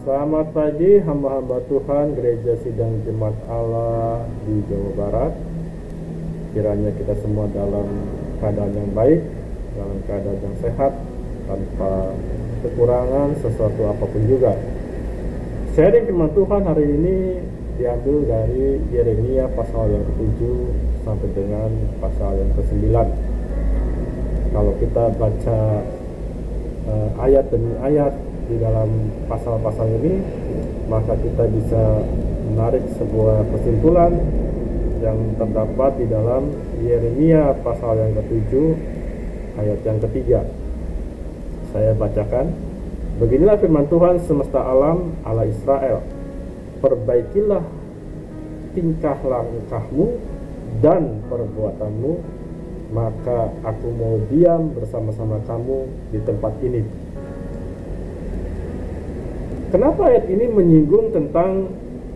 Selamat pagi hamba-hamba Tuhan Gereja Sidang Jemaat Allah di Jawa Barat. Kiranya kita semua dalam keadaan yang baik, dalam keadaan yang sehat, tanpa kekurangan sesuatu apapun juga. Sharing firman Tuhan hari ini diambil dari Yeremia pasal yang ke-7 sampai dengan pasal yang ke-9. Kalau kita baca ayat demi ayat di dalam pasal-pasal ini, maka kita bisa menarik sebuah kesimpulan yang terdapat di dalam Yeremia pasal yang ke-7 ayat yang ketiga. Saya bacakan. Beginilah firman Tuhan semesta alam, Allah Israel. Perbaikilah tingkah langkahmu dan perbuatanmu, maka aku mau diam bersama-sama kamu di tempat ini. Kenapa ayat ini menyinggung tentang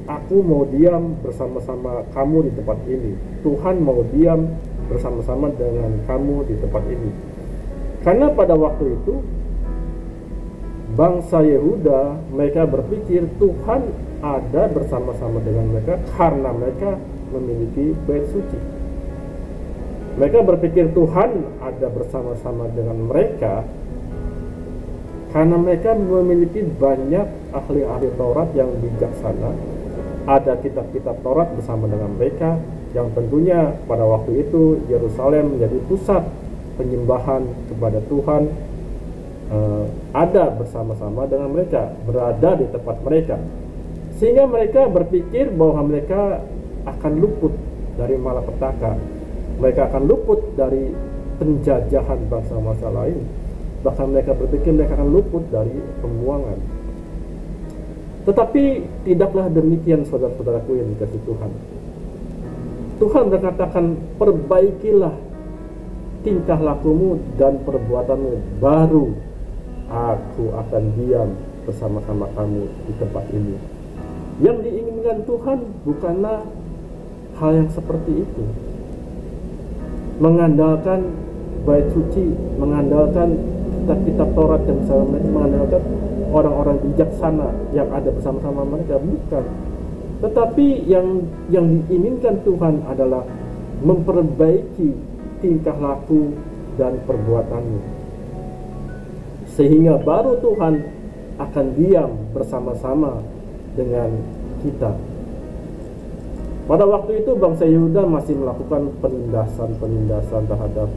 aku mau diam bersama-sama kamu di tempat ini? Tuhan mau diam bersama-sama dengan kamu di tempat ini. Karena pada waktu itu bangsa Yehuda, mereka berpikir Tuhan ada bersama-sama dengan mereka karena mereka memiliki bait suci. Mereka berpikir Tuhan ada bersama-sama dengan mereka karena mereka memiliki banyak ahli-ahli Taurat yang bijaksana. Ada kitab-kitab Taurat bersama dengan mereka, yang tentunya pada waktu itu Yerusalem menjadi pusat penyembahan kepada Tuhan. Ada bersama-sama dengan mereka, berada di tempat mereka, sehingga mereka berpikir bahwa mereka akan luput dari malapetaka, mereka akan luput dari penjajahan bangsa-bangsa lain. Bahkan mereka berpikir mereka akan luput dari pembuangan. Tetapi tidaklah demikian, saudara-saudaraku yang dikasihi Tuhan. Tuhan berkatakan, perbaikilah tingkah lakumu dan perbuatanmu, baru aku akan diam bersama-sama kamu di tempat ini. Yang diinginkan Tuhan bukanlah hal yang seperti itu. Mengandalkan bait suci, mengandalkan kitab-kitab Taurat yang bisa mengandalkan orang-orang bijaksana yang ada bersama-sama mereka, bukan. Tetapi yang diinginkan Tuhan adalah memperbaiki tingkah laku dan perbuatanmu, sehingga baru Tuhan akan diam bersama-sama dengan kita. Pada waktu itu bangsa Yehuda masih melakukan penindasan terhadap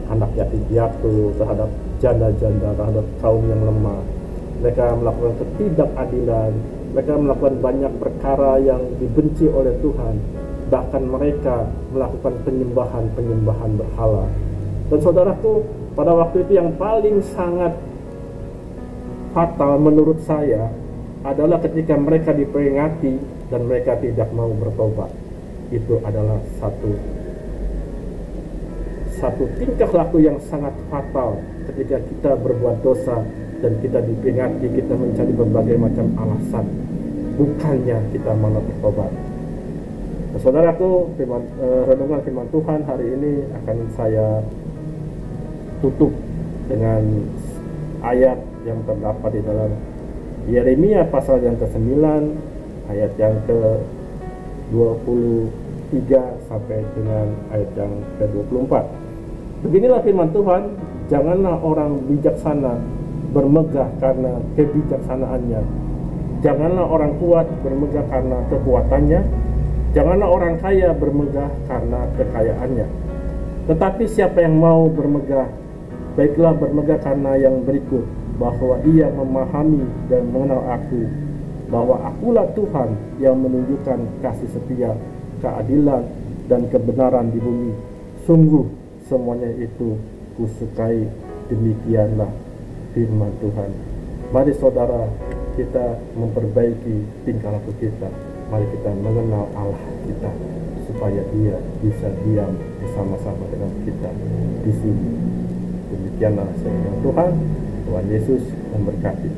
anak yatim piatu, terhadap janda-janda, terhadap kaum yang lemah. Mereka melakukan ketidakadilan, mereka melakukan banyak perkara yang dibenci oleh Tuhan. Bahkan mereka melakukan penyembahan berhala. Dan saudaraku, pada waktu itu yang paling sangat fatal menurut saya adalah ketika mereka diperingati dan mereka tidak mau bertobat. Itu adalah satu tingkah laku yang sangat fatal ketika kita berbuat dosa dan kita diperingati, kita mencari berbagai macam alasan, bukannya kita malah bertobat. Nah, saudaraku, renungan firman Tuhan hari ini akan saya tutup dengan ayat yang terdapat di dalam Yeremia pasal yang ke-9 ayat yang ke-23 sampai dengan ayat yang ke-24. Beginilah firman Tuhan, janganlah orang bijaksana bermegah karena kebijaksanaannya, janganlah orang kuat bermegah karena kekuatannya, janganlah orang kaya bermegah karena kekayaannya. Tetapi siapa yang mau bermegah, baiklah bermegah karena yang berikut, bahwa ia memahami dan mengenal aku, bahwa akulah Tuhan yang menunjukkan kasih setia, keadilan, dan kebenaran di bumi. Sungguh semuanya itu kusukai, demikianlah firman Tuhan. Mari saudara, kita memperbaiki tingkah laku kita. Mari kita mengenal Allah kita, supaya Dia bisa diam bersama-sama dengan kita di sini. Demikianlah firman Tuhan. Tuhan Yesus memberkati.